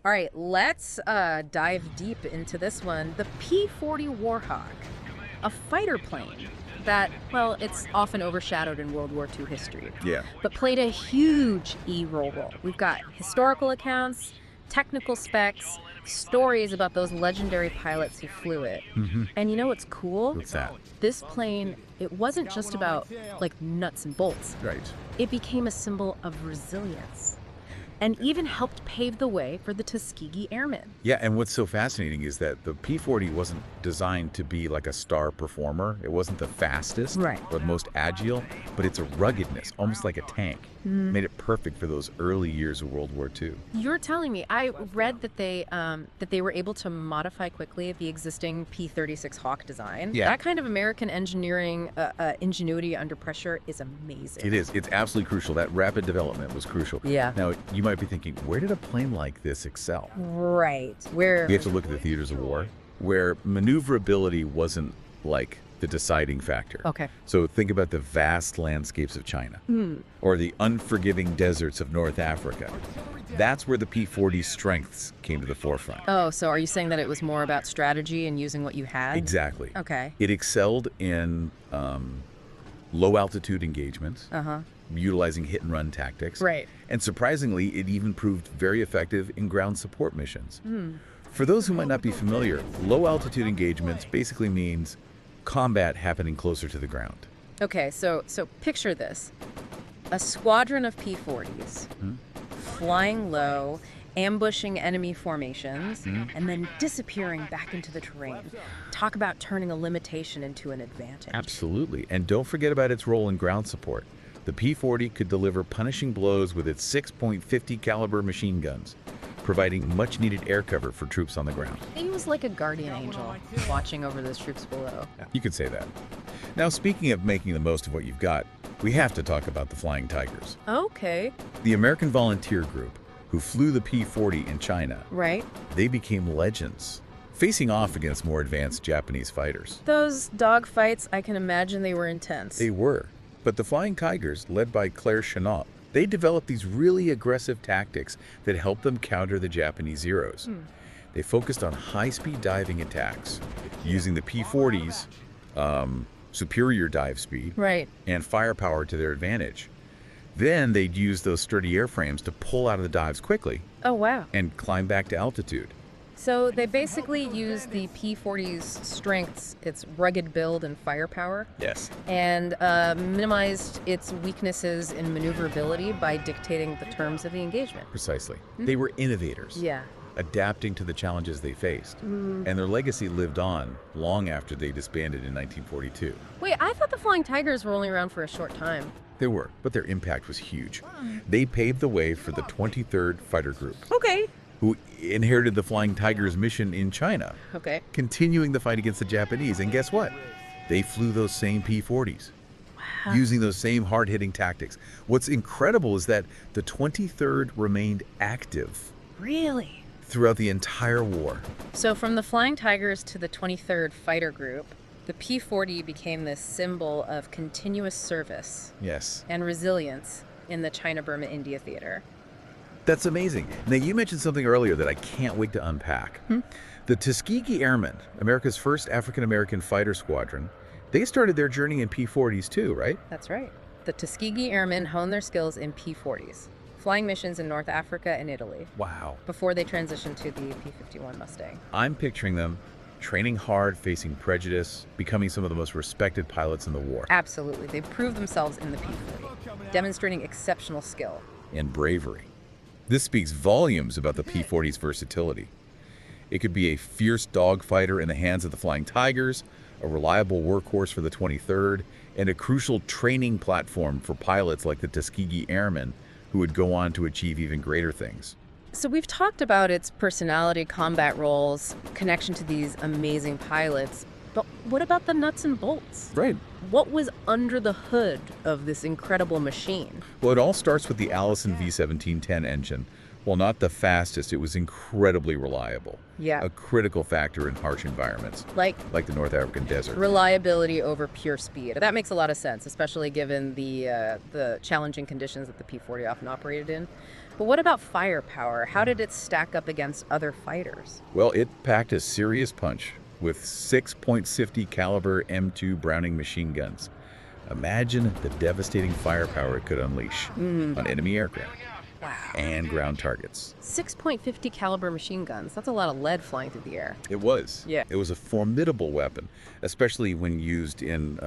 All right, let's dive deep into this one. The P-40 Warhawk, a fighter plane that, well, it's often overshadowed in World War II history, Yeah. but played a huge role. We've got historical accounts, technical specs, stories about those legendary pilots who flew it. hmm And you know what's cool? What's that? This plane, it wasn't just about like nuts and bolts. Right. It became a symbol of resilience and even helped pave the way for the Tuskegee Airmen. Yeah, and what's so fascinating is that the P-40 wasn't designed to be like a star performer. It wasn't the fastest Right. or the most agile, but its ruggedness, almost like a tank, made it perfect for those early years of World War II. You're telling me, I read that they were able to modify quickly the existing P-36 Hawk design. Yeah. That kind of American engineering ingenuity under pressure is amazing. It is. It's absolutely crucial. That rapid development was crucial. Yeah. Now, you might be thinking, where did a plane like this excel? Right. Where We have to look at the theaters of war, where maneuverability wasn't like the deciding factor. Okay. So think about the vast landscapes of China or the unforgiving deserts of North Africa. That's where the P-40's strengths came to the forefront. Oh, so are you saying that it was more about strategy and using what you had? Exactly. Okay. It excelled in low altitude engagements, utilizing hit and run tactics. Right. And surprisingly, it even proved very effective in ground support missions. For those who might not be familiar, low altitude engagements basically means combat happening closer to the ground. Okay, so picture this. A squadron of P-40s flying low, ambushing enemy formations, and then disappearing back into the terrain. Talk about turning a limitation into an advantage. Absolutely. And don't forget about its role in ground support. The P-40 could deliver punishing blows with its 6.50 caliber machine guns, providing much needed air cover for troops on the ground. He was like a guardian angel watching over those troops below. You could say that. Now, speaking of making the most of what you've got, we have to talk about the Flying Tigers. Okay. The American volunteer group who flew the P-40 in China, Right. they became legends, facing off against more advanced Japanese fighters. Those dogfights, I can imagine they were intense. They were. But the Flying Tigers, led by Claire Chennault, they developed these really aggressive tactics that helped them counter the Japanese Zeros. They focused on high-speed diving attacks, using the P-40's superior dive speed Right. and firepower to their advantage. Then they'd use those sturdy airframes to pull out of the dives quickly Oh, wow. and climb back to altitude. So they basically used the P-40's strengths, its rugged build and firepower, Yes. and minimized its weaknesses in maneuverability by dictating the terms of the engagement. Precisely. They were innovators, Yeah. adapting to the challenges they faced. And their legacy lived on long after they disbanded in 1942. Wait, I thought the Flying Tigers were only around for a short time. They were, but their impact was huge. They paved the way for the 23rd Fighter Group, Okay. who inherited the Flying Tigers mission in China, Okay. continuing the fight against the Japanese. And guess what? They flew those same P-40s, using those same hard-hitting tactics. What's incredible is that the 23rd remained active Really? throughout the entire war. So from the Flying Tigers to the 23rd Fighter Group, the P-40 became this symbol of continuous service Yes. and resilience in the China-Burma-India theater. That's amazing. Now, you mentioned something earlier that I can't wait to unpack. The Tuskegee Airmen, America's first African-American fighter squadron, they started their journey in P-40s too, right? That's right. The Tuskegee Airmen honed their skills in P-40s, flying missions in North Africa and Italy, Wow. before they transitioned to the P-51 Mustang. I'm picturing them training hard, facing prejudice, becoming some of the most respected pilots in the war, Absolutely. They proved themselves in the P-40, demonstrating exceptional skill. and bravery. This speaks volumes about the P-40's versatility. It could be a fierce dogfighter in the hands of the Flying Tigers, a reliable workhorse for the 23rd, and a crucial training platform for pilots like the Tuskegee Airmen, who would go on to achieve even greater things. So we've talked about its personality, combat roles, connection to these amazing pilots, but what about the nuts and bolts? Right. What was under the hood of this incredible machine? Well, it all starts with the Allison V1710 engine. While not the fastest, it was incredibly reliable. Yeah. A critical factor in harsh environments, Like like the North African desert. reliability over pure speed. That makes a lot of sense, especially given the challenging conditions that the P-40 often operated in. But what about firepower? How did it stack up against other fighters? Well, it packed a serious punch with 6.50 caliber M2 Browning machine guns. Imagine the devastating firepower it could unleash on enemy aircraft Wow. and ground targets. 6.50 caliber machine guns. That's a lot of lead flying through the air. It was. Yeah. It was a formidable weapon, especially when used in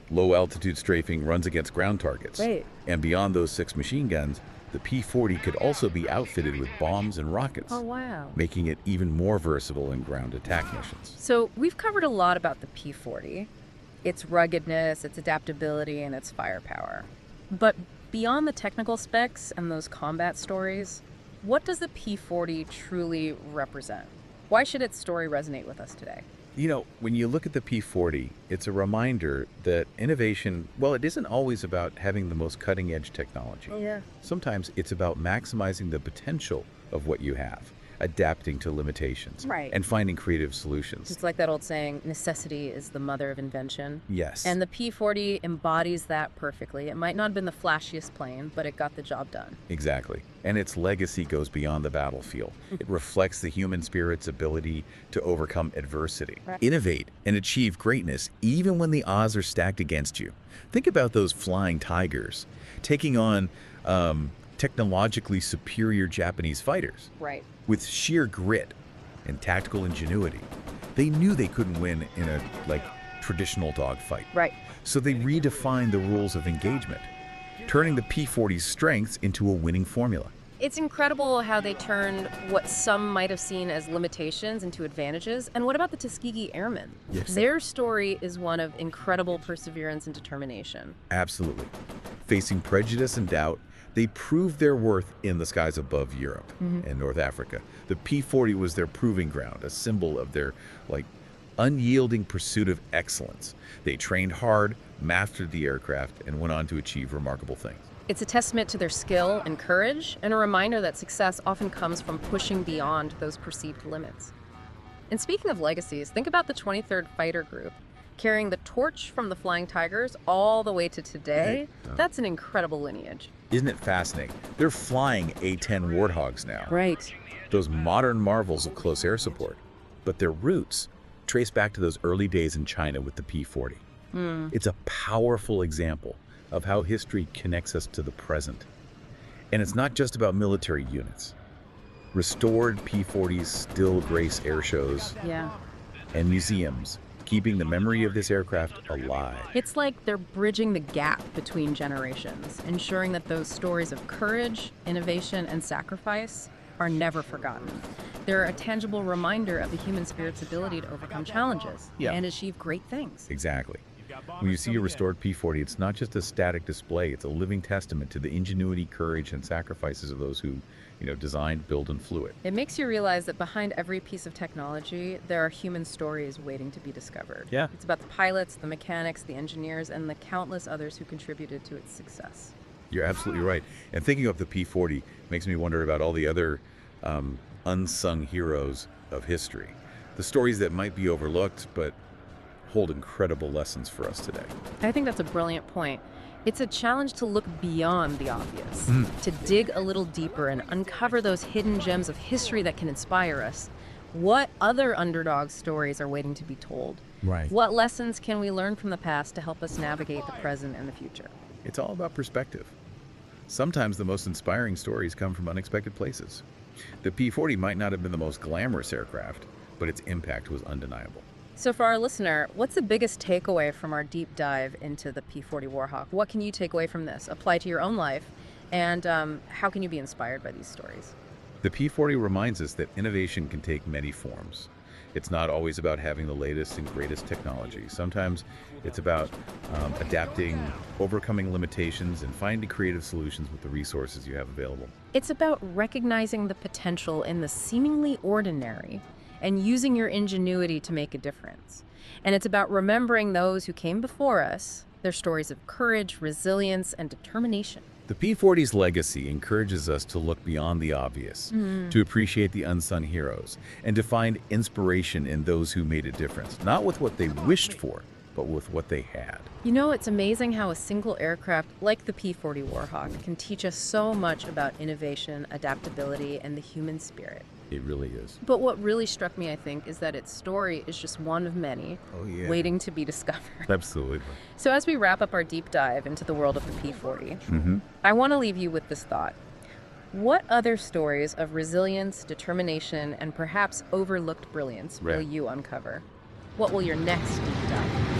low-altitude strafing runs against ground targets. Right. And beyond those 6 machine guns, the P-40 could also be outfitted with bombs and rockets, Oh, wow. making it even more versatile in ground attack missions. So we've covered a lot about the P-40, its ruggedness, its adaptability, and its firepower. But beyond the technical specs and those combat stories, what does the P-40 truly represent? Why should its story resonate with us today? You know, when you look at the P-40, it's a reminder that innovation, well, it isn't always about having the most cutting-edge technology. Yeah. Sometimes it's about maximizing the potential of what you have, adapting to limitations, Right. and finding creative solutions. It's like that old saying, necessity is the mother of invention. Yes. And the P-40 embodies that perfectly. It might not have been the flashiest plane, but it got the job done. Exactly. And its legacy goes beyond the battlefield. It reflects the human spirit's ability to overcome adversity, Right. innovate, and achieve greatness even when the odds are stacked against you. Think about those flying tigers taking on technologically superior Japanese fighters. Right. With sheer grit and tactical ingenuity. They knew they couldn't win in a traditional dogfight. Right. So they redefined the rules of engagement, turning the P-40's strengths into a winning formula. It's incredible how they turned what some might have seen as limitations into advantages. And what about the Tuskegee Airmen? Yes. Their story is one of incredible perseverance and determination. Absolutely. Facing prejudice and doubt, they proved their worth in the skies above Europe and North Africa. The P-40 was their proving ground, a symbol of their unyielding pursuit of excellence. They trained hard, mastered the aircraft, and went on to achieve remarkable things. It's a testament to their skill and courage, and a reminder that success often comes from pushing beyond those perceived limits. And speaking of legacies, think about the 23rd Fighter Group, carrying the torch from the Flying Tigers all the way to today. That's an incredible lineage. Isn't it fascinating? They're flying A-10 Warthogs now. Right. Those modern marvels of close air support. But their roots trace back to those early days in China with the P-40. It's a powerful example of how history connects us to the present. And it's not just about military units. Restored P-40s still grace air shows Yeah. and museums, keeping the memory of this aircraft alive. It's like they're bridging the gap between generations, ensuring that those stories of courage, innovation, and sacrifice are never forgotten. They're a tangible reminder of the human spirit's ability to overcome challenges and achieve great things. Exactly. When you see a restored P-40, it's not just a static display, it's a living testament to the ingenuity, courage, and sacrifices of those who, designed, built, and flew it. It makes you realize that behind every piece of technology, there are human stories waiting to be discovered. Yeah. It's about the pilots, the mechanics, the engineers, and the countless others who contributed to its success. You're absolutely right. And thinking of the P-40 makes me wonder about all the other unsung heroes of history. The stories that might be overlooked, but hold incredible lessons for us today. I think that's a brilliant point. It's a challenge to look beyond the obvious, to dig a little deeper and uncover those hidden gems of history that can inspire us. What other underdog stories are waiting to be told? Right. What lessons can we learn from the past to help us navigate the present and the future? It's all about perspective. Sometimes the most inspiring stories come from unexpected places. The P-40 might not have been the most glamorous aircraft, but its impact was undeniable. So for our listener, what's the biggest takeaway from our deep dive into the P-40 Warhawk? What can you take away from this, apply to your own life, and how can you be inspired by these stories? The P-40 reminds us that innovation can take many forms. It's not always about having the latest and greatest technology. Sometimes it's about adapting, overcoming limitations, and finding creative solutions with the resources you have available. It's about recognizing the potential in the seemingly ordinary and using your ingenuity to make a difference. And it's about remembering those who came before us, their stories of courage, resilience, and determination. The P-40's legacy encourages us to look beyond the obvious, to appreciate the unsung heroes, and to find inspiration in those who made a difference, not with what they wished for, but with what they had. You know, it's amazing how a single aircraft like the P-40 Warhawk can teach us so much about innovation, adaptability, and the human spirit. It really is. But what really struck me, I think, is that its story is just one of many waiting to be discovered. Absolutely. So as we wrap up our deep dive into the world of the P-40, I want to leave you with this thought. What other stories of resilience, determination, and perhaps overlooked brilliance will you uncover? What will your next deep dive be?